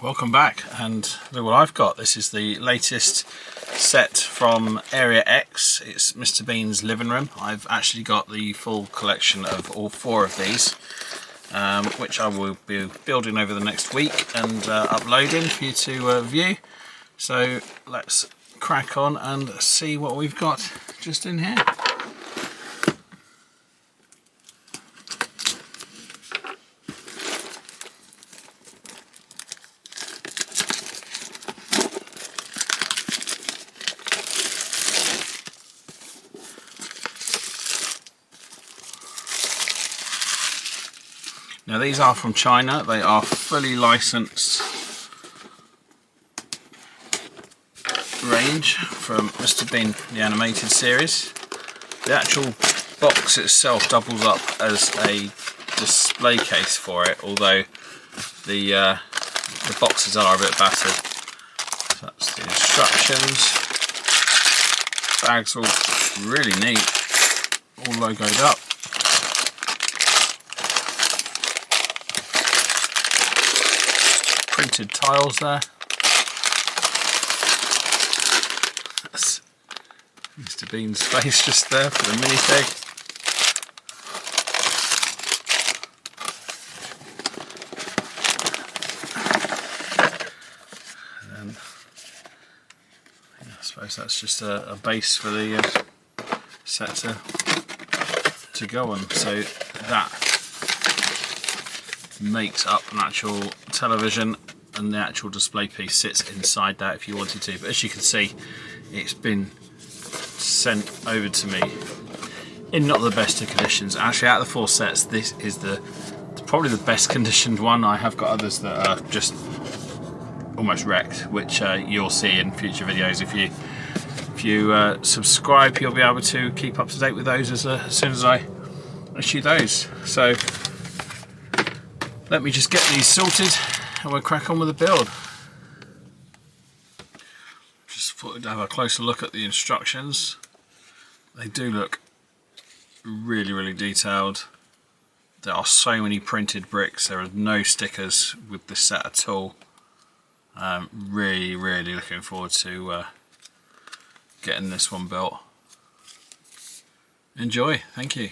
Welcome back, and look what I've got. This is the latest set from Area X. It's Mr. Bean's living room. I've actually got the full collection of all 4 of these, which I will be building over the next week and uploading for you to view. So let's crack on and see what we've got just in here. Now these are from China. They are fully licensed range from Mr. Bean, the animated series. The actual box itself doubles up as a display case for it, although the boxes are a bit battered. So that's the instructions. Bag's all really neat, all logoed up. Printed tiles there. That's Mr. Bean's face just there for the minifig. And then, I suppose that's just a base for the set to go on. So that makes up an actual television, and the actual display piece sits inside that if you wanted to. But as you can see, it's been sent over to me in not the best of conditions. Actually, out of the 4 sets, this is probably the best conditioned one. I have got others that are just almost wrecked, which you'll see in future videos. If you subscribe, you'll be able to keep up to date with those as soon as I issue those. So let me just get these sorted and we'll crack on with the build. Just thought I'd have a closer look at the instructions. They do look really detailed. There are so many printed bricks. There are no stickers with this set at all. Really looking forward to getting this one built. Enjoy, thank you.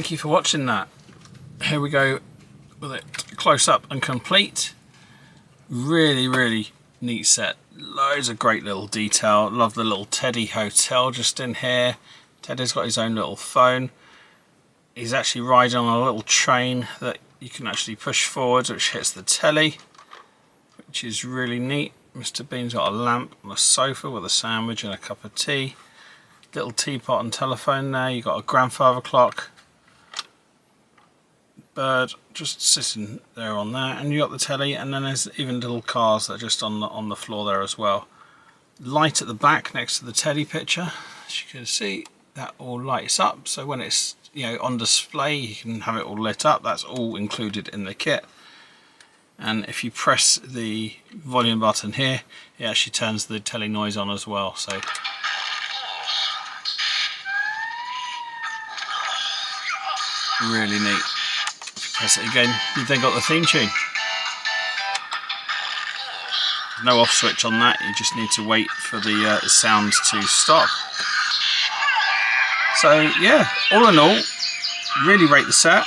thank you for watching that. Here we go with it close up and complete. Really neat set. Loads of great little detail. Love the little Teddy hotel just in here. Teddy's got his own little phone. He's actually riding on a little train that you can actually push forwards, which hits the telly, which is really neat. Mr. Bean's got a lamp on a sofa with a sandwich and a cup of tea. Little teapot and telephone there. You've got a grandfather clock. Bird just sitting there on there, and you got the telly, and then there's even little cars that are just on the floor there as well. Light at the back next to the Teddy picture. As you can see, that all lights up, so when it's on display you can have it all lit up. That's all included in the kit. And if you press the volume button here, it actually turns the telly noise on as well. So really neat. Press it again, you've then got the theme tune. No off switch on that, you just need to wait for the sound to stop. So yeah, all in all, really rate the set.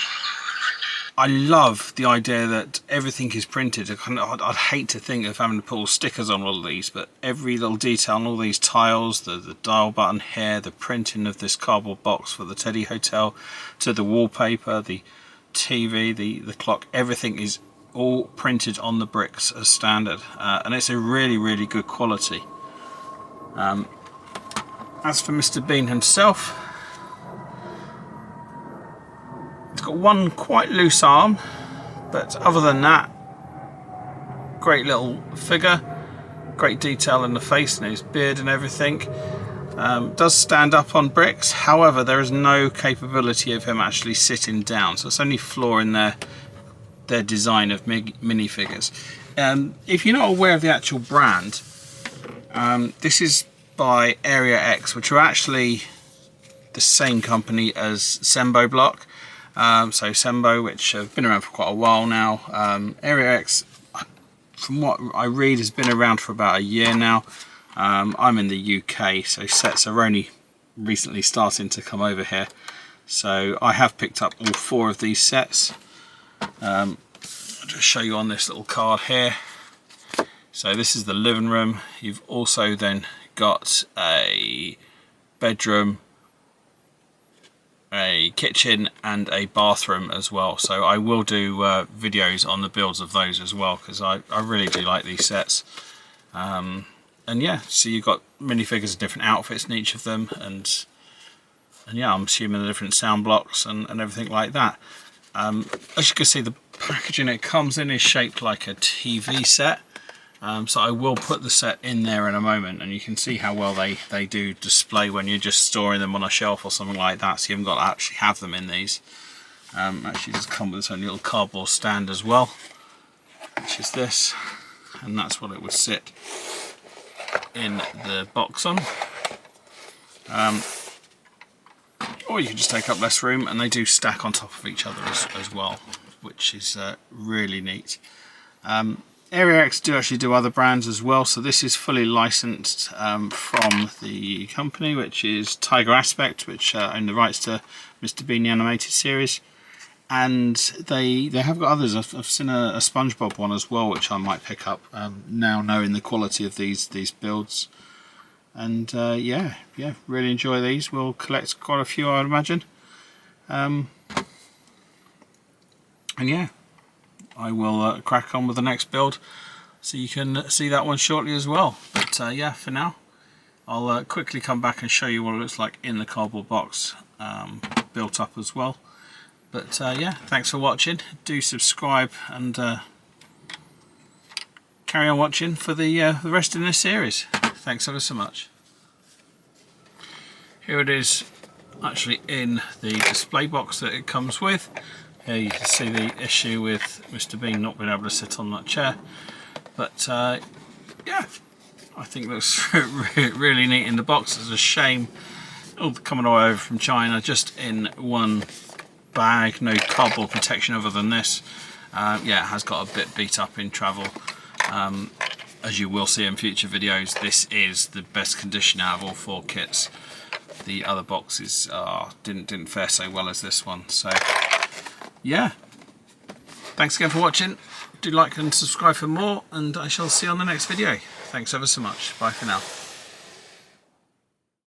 I love the idea that everything is printed. I'd hate to think of having to pull stickers on all of these, but every little detail on all these tiles, the dial button here, the printing of this cardboard box for the Teddy Hotel, to the wallpaper, the TV, the clock, everything is all printed on the bricks as standard, and it's a really good quality. As for Mr. Bean himself, he's got one quite loose arm, but other than that, great little figure, great detail in the face and his beard and everything. Does stand up on bricks, however there is no capability of him actually sitting down, so it's only flaw in their design of minifigures. If you're not aware of the actual brand, this is by Area X, which are actually the same company as Sembo Block. So Sembo, which have been around for quite a while now. Area X, from what I read, has been around for about a year now. I'm in the UK, so sets are only recently starting to come over here. So I have picked up all 4 of these sets. I'll just show you on this little card here. So this is the living room. You've also then got a bedroom, a kitchen and a bathroom as well. So I will do videos on the builds of those as well, because I really do like these sets. And yeah, so you've got minifigures of different outfits in each of them, and yeah, I'm assuming the different sound blocks and everything like that. As you can see, the packaging it comes in is shaped like a TV set. So I will put the set in there in a moment, and you can see how well they do display when you're just storing them on a shelf or something like that, so you haven't got to actually have them in these. Actually just come with its own little cardboard stand as well, which is this, and that's what it would sit in the box on. Or you can just take up less room, and they do stack on top of each other as well, which is really neat. Area X do actually do other brands as well, so this is fully licensed from the company, which is Tiger Aspect, which own the rights to Mr. Bean the animated series, and they have got others. I've seen a SpongeBob one as well, which I might pick up now knowing the quality of these builds. And yeah, really enjoy these. We'll collect quite a few, I would imagine. And yeah, I will crack on with the next build, so you can see that one shortly as well. But yeah, for now, I'll quickly come back and show you what it looks like in the cardboard box, built up as well. But yeah, thanks for watching. Do subscribe and carry on watching for the rest in this series. Thanks ever so much. Here it is, actually in the display box that it comes with. Here you can see the issue with Mr. Bean not being able to sit on that chair. But yeah, I think it looks really neat in the box. It's a shame all coming all over from China, just in one bag, no cardboard protection other than this. Yeah, it has got a bit beat up in travel. As you will see in future videos, this is the best condition out of all 4 kits. the other boxes didn't fare so well as this one. So yeah, thanks again for watching. Do like and subscribe for more, and I shall see you on the next video. Thanks ever so much. Bye for now.